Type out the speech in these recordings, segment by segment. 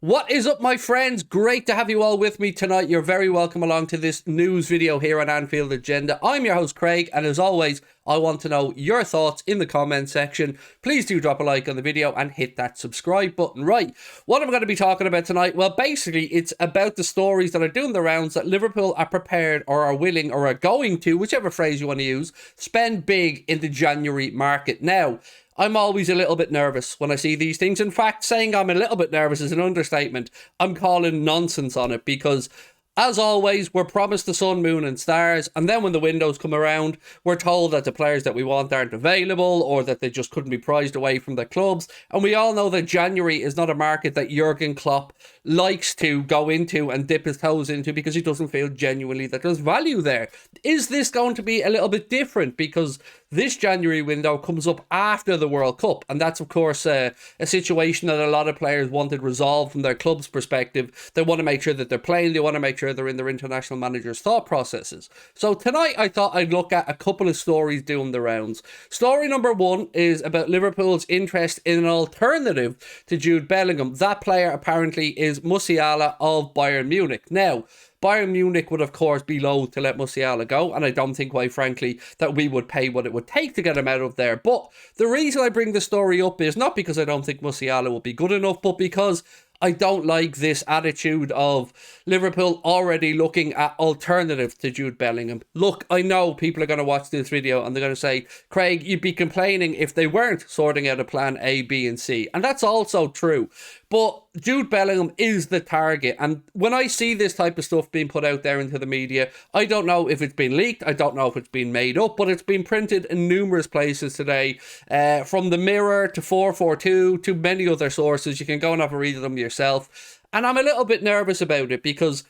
What is up, my friends? Great to have you all with me tonight. You're very welcome along to this news video here on Anfield Agenda. I'm your host, Craig, and as always, I want to know your thoughts in the comment section. Please do drop a like on the video and hit that subscribe button. Right, what I'm going to be talking about tonight, well, basically, it's about the stories that are doing the rounds that Liverpool are prepared or are willing or are going to, whichever phrase you want to use, spend big in the January market. Now, I'm always a little bit nervous when I see these things. In fact, saying I'm a little bit nervous is an understatement. I'm calling nonsense on it because, as always, we're promised the sun, moon and stars, and then when the windows come around, we're told that the players that we want aren't available or that they just couldn't be prized away from their clubs. And we all know that January is not a market that Jurgen Klopp likes to go into and dip his toes into because he doesn't feel genuinely that there's value there. Is this going to be a little bit different? Because this January window comes up after the World Cup, and that's of course a situation that a lot of players wanted resolved from their club's perspective. They want to make sure that they're playing, they want to make sure they're in their international managers' thought processes. So tonight I thought I'd look at a couple of stories doing the rounds. Story number one is about Liverpool's interest in an alternative to Jude Bellingham. That player apparently is Musiala of Bayern Munich. Now, Bayern Munich would, of course, be loath to let Musiala go, and I don't think, quite frankly, that we would pay what it would take to get him out of there. But the reason I bring the story up is not because I don't think Musiala will be good enough, but because I don't like this attitude of Liverpool already looking at alternatives to Jude Bellingham. Look, I know people are going to watch this video and they're going to say, Craig, you'd be complaining if they weren't sorting out a plan A, B and C. And that's also true. But Jude Bellingham is the target. And when I see this type of stuff being put out there into the media, I don't know if it's been leaked. I don't know if it's been made up, but it's been printed in numerous places today. From the Mirror to 442 to many other sources. You can go and have a read of them yourself. And I'm a little bit nervous about it because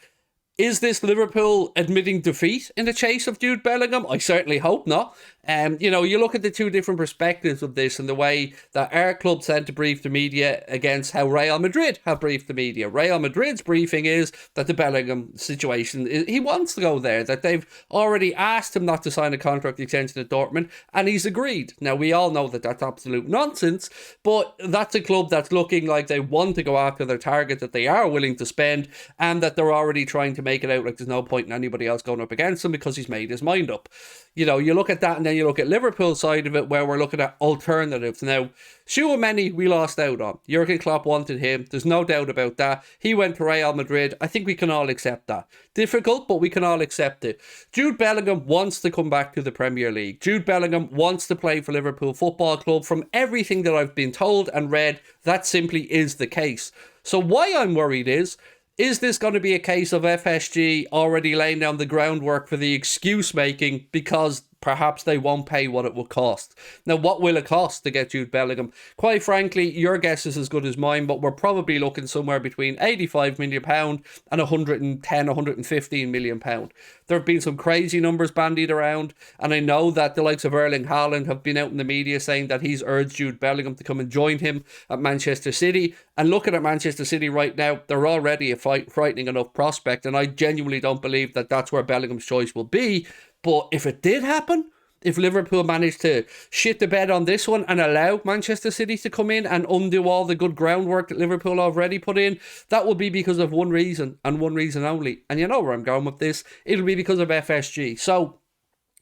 is this Liverpool admitting defeat in the chase of Jude Bellingham? I certainly hope not. You look at the two different perspectives of this and the way that our club sent to brief the media against how Real Madrid have briefed the media. Real Madrid's briefing is that the Bellingham situation, he wants to go there, that they've already asked him not to sign a contract extension at Dortmund, and he's agreed. Now, we all know that that's absolute nonsense, but that's a club that's looking like they want to go after their target, that they are willing to spend, and that they're already trying to make it out like there's no point in anybody else going up against him because he's made his mind up. You look at that and then you look at Liverpool's side of it where we're looking at alternatives. Now, Tchouaméni we lost out on. Jurgen Klopp wanted him. There's no doubt about that. He went to Real Madrid. I think we can all accept that. Difficult, but we can all accept it. Jude Bellingham wants to come back to the Premier League. Jude Bellingham wants to play for Liverpool Football Club. From everything that I've been told and read, that simply is the case. So why I'm worried is this going to be a case of FSG already laying down the groundwork for the excuse making because perhaps they won't pay what it will cost? Now, what will it cost to get Jude Bellingham? Quite frankly, your guess is as good as mine, but we're probably looking somewhere between £85 million and £110, £115 million. There have been some crazy numbers bandied around, and I know that the likes of Erling Haaland have been out in the media saying that he's urged Jude Bellingham to come and join him at Manchester City. And looking at Manchester City right now, they're already a frightening enough prospect, and I genuinely don't believe that that's where Bellingham's choice will be. But if it did happen, if Liverpool managed to shit the bed on this one and allow Manchester City to come in and undo all the good groundwork that Liverpool already put in, that will be because of one reason and one reason only. And you know where I'm going with this. It'll be because of FSG. So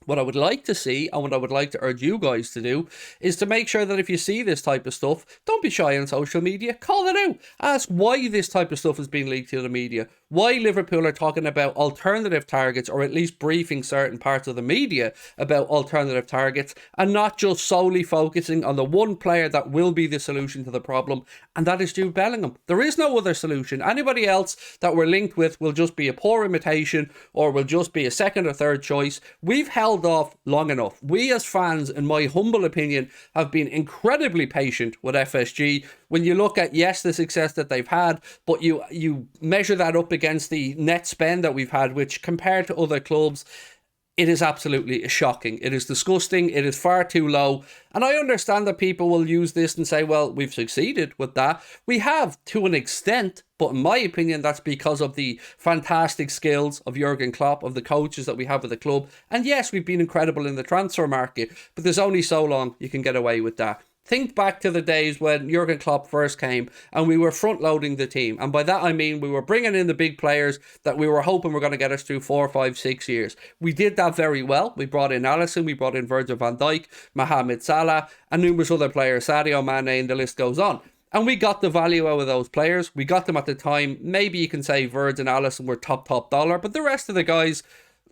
what I would like to see and what I would like to urge you guys to do is to make sure that if you see this type of stuff, don't be shy on social media. Call it out. Ask why this type of stuff is being leaked to the media. Why Liverpool are talking about alternative targets, or at least briefing certain parts of the media about alternative targets, and not just solely focusing on the one player that will be the solution to the problem, and that is Jude Bellingham. There is no other solution. Anybody else that we're linked with will just be a poor imitation or will just be a second or third choice. We've held off long enough. We as fans, in my humble opinion, have been incredibly patient with FSG. When you look at, yes, the success that they've had, but you measure that up against the net spend that we've had, which compared to other clubs, it is absolutely shocking. It is disgusting. It is far too low. And I understand that people will use this and say, well, we've succeeded with that. We have to an extent, but in my opinion, that's because of the fantastic skills of Jurgen Klopp, of the coaches that we have at the club. And yes, we've been incredible in the transfer market, but there's only so long you can get away with that. Think back to the days when Jurgen Klopp first came and we were front loading the team. And by that I mean we were bringing in the big players that we were hoping were going to get us through 4, 5, 6 years. We did that very well. We brought in Alisson, we brought in Virgil van Dijk, Mohamed Salah, and numerous other players, Sadio Mane, and the list goes on. And we got the value out of those players. We got them at the time. Maybe you can say Virgil and Alisson were top dollar, but the rest of the guys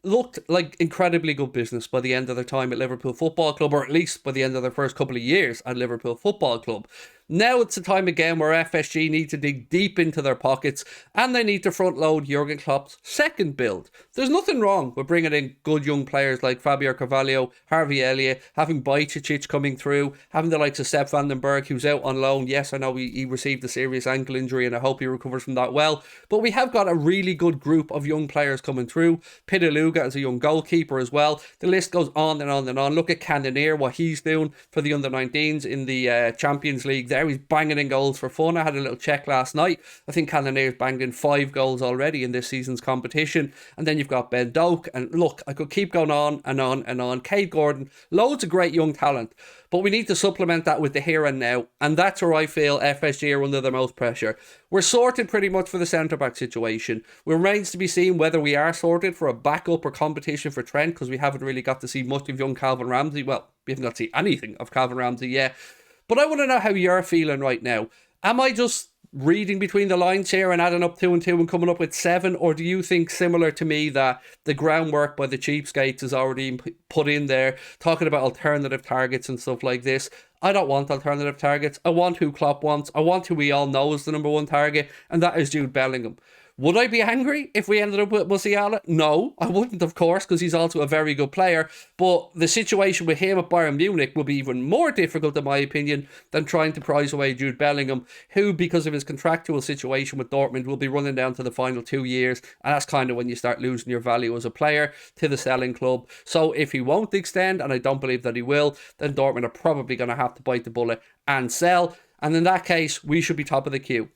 looked like incredibly good business by the end of their time at Liverpool Football Club, or at least by the end of their first couple of years at Liverpool Football Club. Now it's the time again where FSG need to dig deep into their pockets and they need to front load Jurgen Klopp's second build. There's nothing wrong with bringing in good young players like Fabio Carvalho, Harvey Elliott, having Bajcetic coming through, having the likes of Sepp van den Berg who's out on loan. Yes, I know he received a serious ankle injury and I hope he recovers from that well. But we have got a really good group of young players coming through. Pitaluga as a young goalkeeper as well. The list goes on and on and on. Look at Cannonier, what he's doing for the under-19s in the Champions League there. He's banging in goals for fun. I had a little check last night. I think Cannonier's banged in 5 goals already in this season's competition. And then you've got Ben Doak. And look, I could keep going on and on and on. Cade Gordon, loads of great young talent. But we need to supplement that with the here and now. And that's where I feel FSG are under the most pressure. We're sorted pretty much for the centre-back situation. It remains to be seen whether we are sorted for a backup or competition for Trent, because we haven't really got to see much of young Calvin Ramsey. Well, we haven't got to see anything of Calvin Ramsey yet. But I want to know how you're feeling right now. Am I just reading between the lines here and adding up 2 and 2 and coming up with 7? Or do you think, similar to me, that the groundwork by the cheapskates is already put in there, talking about alternative targets and stuff like this? I don't want alternative targets. I want who Klopp wants. I want who we all know is the number 1 target, and that is Jude Bellingham. Would I be angry if we ended up with Musiala? No, I wouldn't, of course, because he's also a very good player. But the situation with him at Bayern Munich will be even more difficult, in my opinion, than trying to prize away Jude Bellingham, who, because of his contractual situation with Dortmund, will be running down to the final 2 years. And that's kind of when you start losing your value as a player to the selling club. So if he won't extend, and I don't believe that he will, then Dortmund are probably going to have to bite the bullet and sell. And in that case, we should be top of the queue.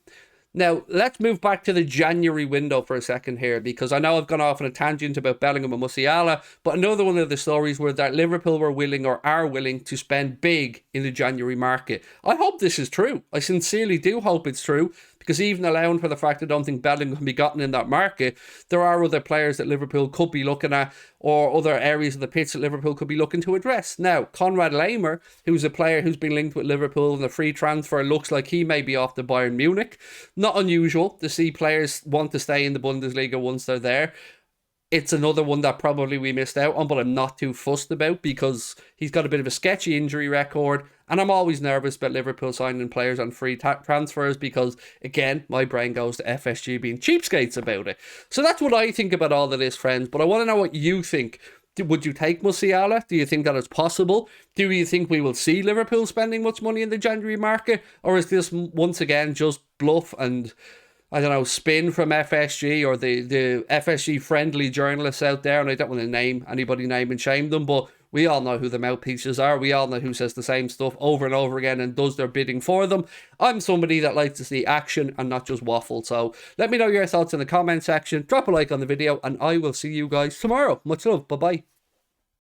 Now, let's move back to the January window for a second here, because I know I've gone off on a tangent about Bellingham and Musiala, but another one of the stories were that Liverpool were willing, or are willing, to spend big in the January market. I hope this is true. I sincerely do hope it's true, because even allowing for the fact I don't think Bellingham can be gotten in that market, there are other players that Liverpool could be looking at, or other areas of the pitch that Liverpool could be looking to address. Now, Konrad Laimer, who's a player who's been linked with Liverpool in a free transfer, looks like he may be off to Bayern Munich. Not unusual to see players want to stay in the Bundesliga once they're there. It's another one that probably we missed out on, but I'm not too fussed about, because he's got a bit of a sketchy injury record, and I'm always nervous about Liverpool signing players on free transfers, because, again, my brain goes to FSG being cheapskates about it. So that's what I think about all of this, friends, but I want to know what you think. Would you take Musiala? Do you think that it's possible? Do you think we will see Liverpool spending much money in the January market? Or is this, once again, just bluff and, I don't know, spin from FSG or the FSG friendly journalists out there? And I don't want to name anybody, name and shame them, but we all know who the mouthpieces are. We all know who says the same stuff over and over again and does their bidding for them. I'm somebody that likes to see action and not just waffle. So let me know your thoughts in the comment section. Drop a like on the video and I will see you guys tomorrow. Much love. Bye-bye.